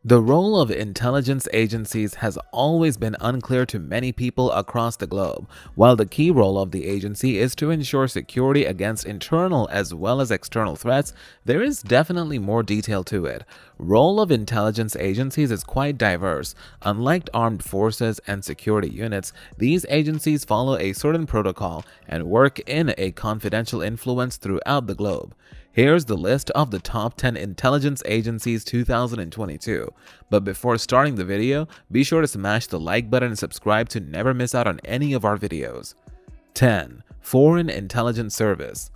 The role of intelligence agencies has always been unclear to many people across the globe. While the key role of the agency is to ensure security against internal as well as external threats, there is definitely more detail to it. Role of intelligence agencies is quite diverse. Unlike armed forces and security units, these agencies follow a certain protocol and work in a confidential influence throughout the globe. Here's the list of the top 10 intelligence agencies 2022. But before starting the video, be sure to smash the like button and subscribe to never miss out on any of our videos. 10. Foreign Intelligence Service.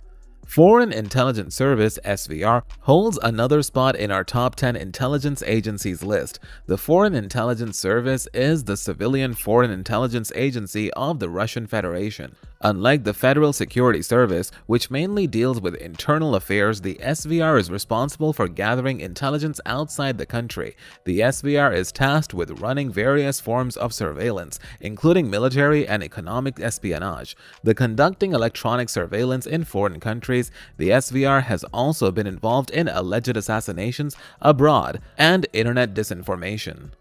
Foreign Intelligence Service (SVR) holds another spot in our top 10 intelligence agencies list. The Foreign Intelligence Service is the civilian foreign intelligence agency of the Russian Federation. Unlike the Federal Security Service, which mainly deals with internal affairs, the SVR is responsible for gathering intelligence outside the country. The SVR is tasked with running various forms of surveillance, including military and economic espionage. The conducting electronic surveillance in foreign countries, the SVR has also been involved in alleged assassinations abroad and internet disinformation.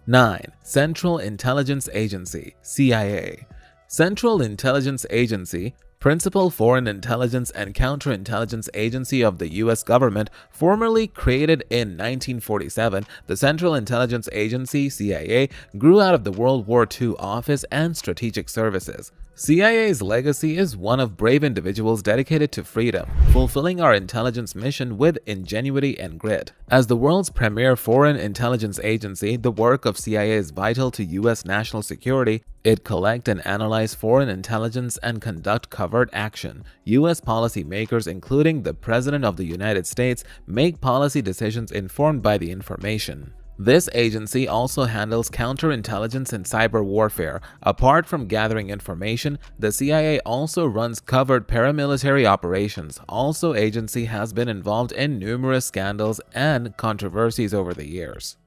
9. Central Intelligence Agency (CIA). Central Intelligence Agency, principal foreign intelligence and counterintelligence agency of the U.S. government, formerly created in 1947, the Central Intelligence Agency (CIA) grew out of the World War II Office and Strategic Services. CIA's legacy is one of brave individuals dedicated to freedom, fulfilling our intelligence mission with ingenuity and grit. As the world's premier foreign intelligence agency, the work of CIA is vital to U.S. national security. It collect and analyze foreign intelligence and conduct covert action. U.S. policymakers, including the President of the United States, make policy decisions informed by the information. This agency also handles counterintelligence and cyber warfare. Apart from gathering information, the CIA also runs covert paramilitary operations. Also, agency has been involved in numerous scandals and controversies over the years.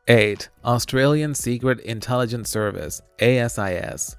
8. Australian Secret Intelligence Service (ASIS).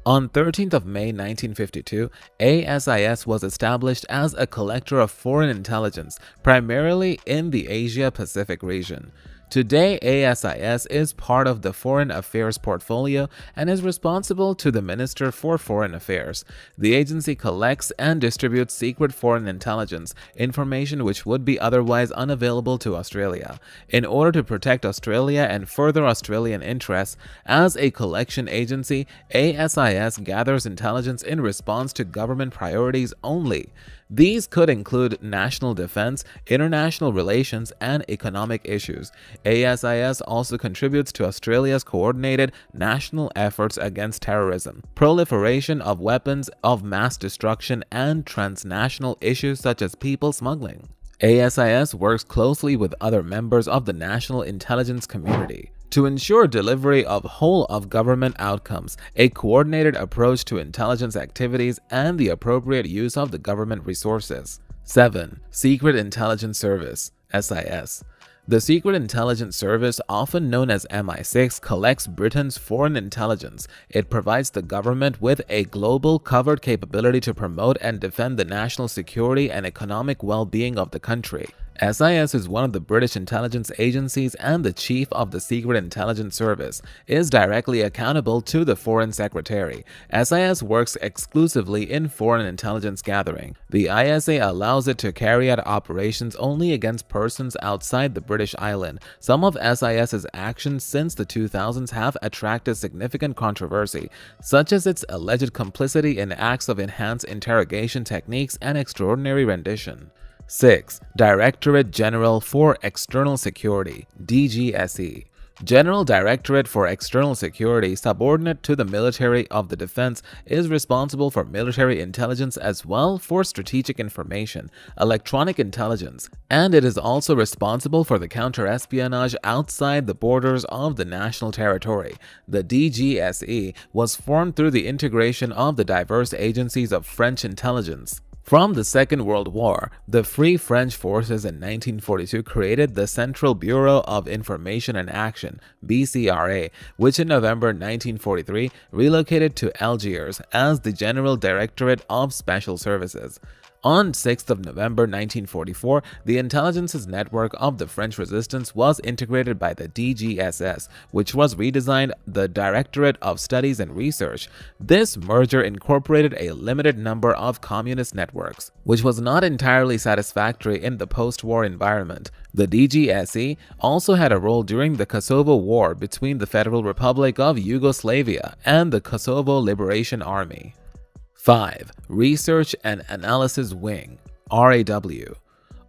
On 13th of May 1952, ASIS was established as a collector of foreign intelligence, primarily in the Asia-Pacific region. Today, ASIS is part of the Foreign Affairs portfolio and is responsible to the Minister for Foreign Affairs. The agency collects and distributes secret foreign intelligence, information which would be otherwise unavailable to Australia. In order to protect Australia and further Australian interests, as a collection agency, ASIS gathers intelligence in response to government priorities only. These could include national defense, international relations, and economic issues. ASIS also contributes to Australia's coordinated national efforts against terrorism, proliferation of weapons of mass destruction, and transnational issues such as people smuggling. ASIS works closely with other members of the national intelligence community to ensure delivery of whole-of-government outcomes, a coordinated approach to intelligence activities, and the appropriate use of the government resources. 7. Secret Intelligence Service (SIS). The Secret Intelligence Service, often known as MI6, collects Britain's foreign intelligence. It provides the government with a global covert capability to promote and defend the national security and economic well-being of the country. SIS is one of the British intelligence agencies, and the chief of the Secret Intelligence Service is directly accountable to the Foreign Secretary. SIS works exclusively in foreign intelligence gathering. The ISA allows it to carry out operations only against persons outside the British island. Some of SIS's actions since the 2000s have attracted significant controversy, such as its alleged complicity in acts of enhanced interrogation techniques and extraordinary rendition. 6. Directorate General for External Security (DGSE). General Directorate for External Security, subordinate to the Military of the Defense, is responsible for military intelligence as well for strategic information, electronic intelligence, and it is also responsible for the counter-espionage outside the borders of the national territory. The DGSE was formed through the integration of the diverse agencies of French intelligence. From the Second World War, the Free French Forces in 1942 created the Central Bureau of Information and Action (BCRA), which in November 1943 relocated to Algiers as the General Directorate of Special Services. On 6th of November 1944, the intelligence network of the French resistance was integrated by the DGSS, which was redesigned the Directorate of Studies and Research. This merger incorporated a limited number of communist networks, which was not entirely satisfactory in the post-war environment. The DGSE also had a role during the Kosovo War between the Federal Republic of Yugoslavia and the Kosovo Liberation Army. 5. Research and Analysis Wing (RAW).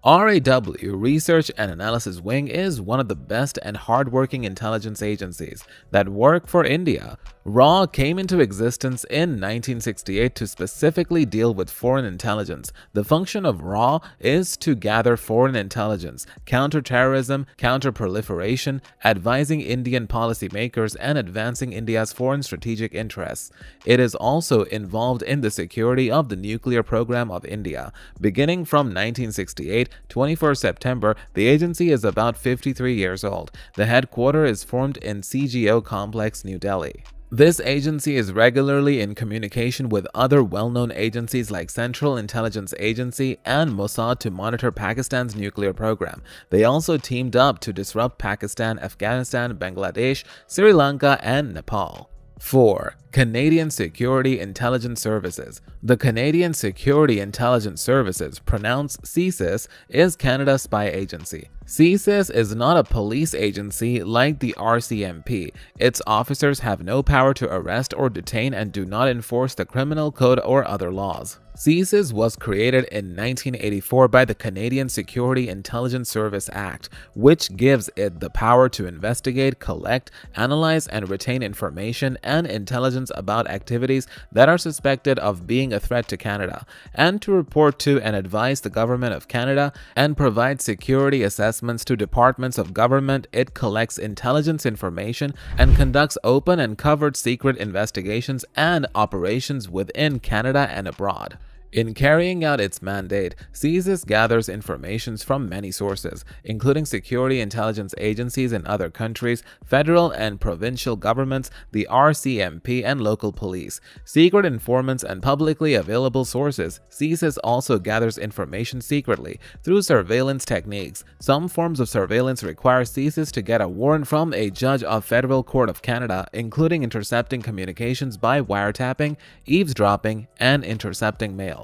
RAW, Research and Analysis Wing, is one of the best and hardworking intelligence agencies that work for India. RAW came into existence in 1968 to specifically deal with foreign intelligence. The function of RAW is to gather foreign intelligence, counter-terrorism, counter-proliferation, advising Indian policymakers, and advancing India's foreign strategic interests. It is also involved in the security of the nuclear program of India. Beginning from 1968, 21st September, the agency is about 53 years old. The headquarters is formed in CGO Complex, New Delhi. This agency is regularly in communication with other well-known agencies like Central Intelligence Agency and Mossad to monitor Pakistan's nuclear program. They also teamed up to disrupt Pakistan, Afghanistan, Bangladesh, Sri Lanka, and Nepal. 4. Canadian Security Intelligence Services. The Canadian Security Intelligence Services, pronounced CSIS, is Canada's spy agency. CSIS is not a police agency like the RCMP. Its officers have no power to arrest or detain and do not enforce the criminal code or other laws. CSIS was created in 1984 by the Canadian Security Intelligence Service Act, which gives it the power to investigate, collect, analyze, and retain information and intelligence about activities that are suspected of being a threat to Canada, and to report to and advise the Government of Canada and provide security assessments to departments of government. It collects intelligence information and conducts open and covered secret investigations and operations within Canada and abroad. In carrying out its mandate, CSIS gathers information from many sources, including security intelligence agencies in other countries, federal and provincial governments, the RCMP, and local police, secret informants, and publicly available sources. CSIS also gathers information secretly through surveillance techniques. Some forms of surveillance require CSIS to get a warrant from a judge of Federal Court of Canada, including intercepting communications by wiretapping, eavesdropping, and intercepting mail.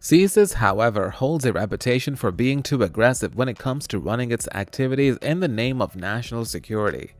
CSIS, however, holds a reputation for being too aggressive when it comes to running its activities in the name of national security.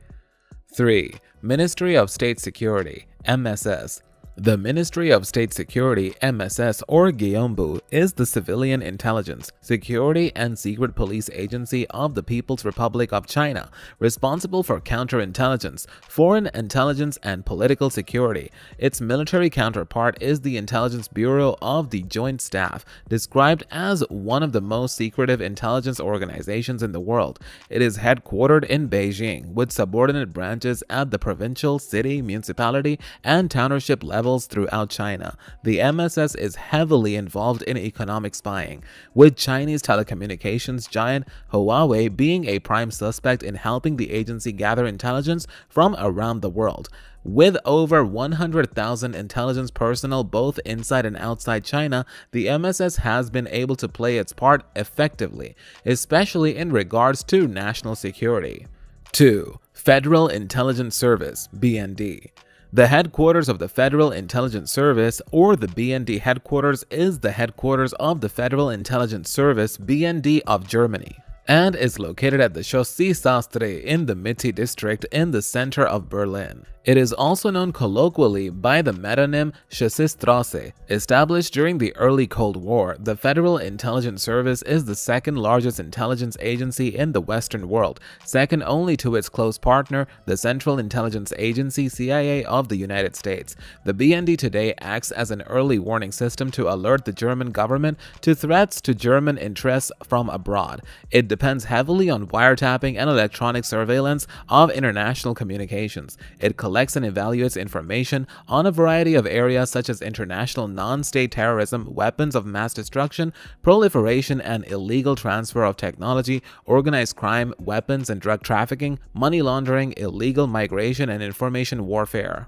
3. Ministry of State Security (MSS). The Ministry of State Security (MSS) or Gyombu is the civilian intelligence, security, and secret police agency of the People's Republic of China, responsible for counterintelligence, foreign intelligence, and political security. Its military counterpart is the Intelligence Bureau of the Joint Staff, described as one of the most secretive intelligence organizations in the world. It is headquartered in Beijing, with subordinate branches at the provincial, city, municipality, and township levels throughout China. The MSS is heavily involved in economic spying, with Chinese telecommunications giant Huawei being a prime suspect in helping the agency gather intelligence from around the world. With over 100,000 intelligence personnel both inside and outside China, the MSS has been able to play its part effectively, especially in regards to national security. 2. Federal Intelligence Service (BND). The headquarters of the Federal Intelligence Service, or the BND headquarters, is the headquarters of the Federal Intelligence Service (BND) of Germany, and is located at the Chaussee Sastre in the Mitte district in the center of Berlin. It is also known colloquially by the metonym Chassisstrasse. Established during the early Cold War, the Federal Intelligence Service is the second largest intelligence agency in the Western world, second only to its close partner, the Central Intelligence Agency (CIA) of the United States. The BND today acts as an early warning system to alert the German government to threats to German interests from abroad. It depends heavily on wiretapping and electronic surveillance of international communications. It collects and evaluates information on a variety of areas such as international non-state terrorism, weapons of mass destruction, proliferation and illegal transfer of technology, organized crime, weapons and drug trafficking, money laundering, illegal migration, and information warfare.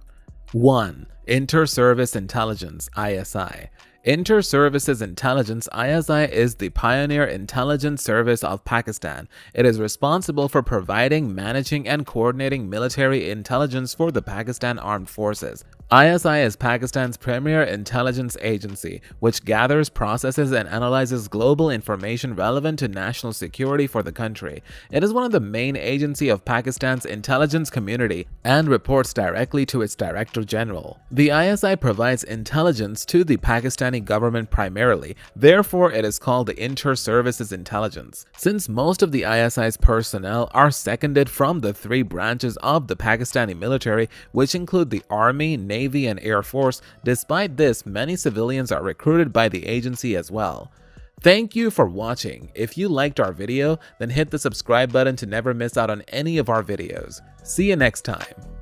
1. Inter-Service Intelligence (ISI). Inter-Services Intelligence (ISI) is the pioneer intelligence service of Pakistan. It is responsible for providing, managing, and coordinating military intelligence for the Pakistan Armed Forces. ISI is Pakistan's premier intelligence agency, which gathers, processes, and analyzes global information relevant to national security for the country. It is one of the main agencies of Pakistan's intelligence community and reports directly to its Director General. The ISI provides intelligence to the Pakistani government primarily, therefore it is called the Inter-Services Intelligence. Since most of the ISI's personnel are seconded from the three branches of the Pakistani military, which include the Army, Navy, and Air Force, despite this, many civilians are recruited by the agency as well. Thank you for watching. If you liked our video, then hit the subscribe button to never miss out on any of our videos. See you next time.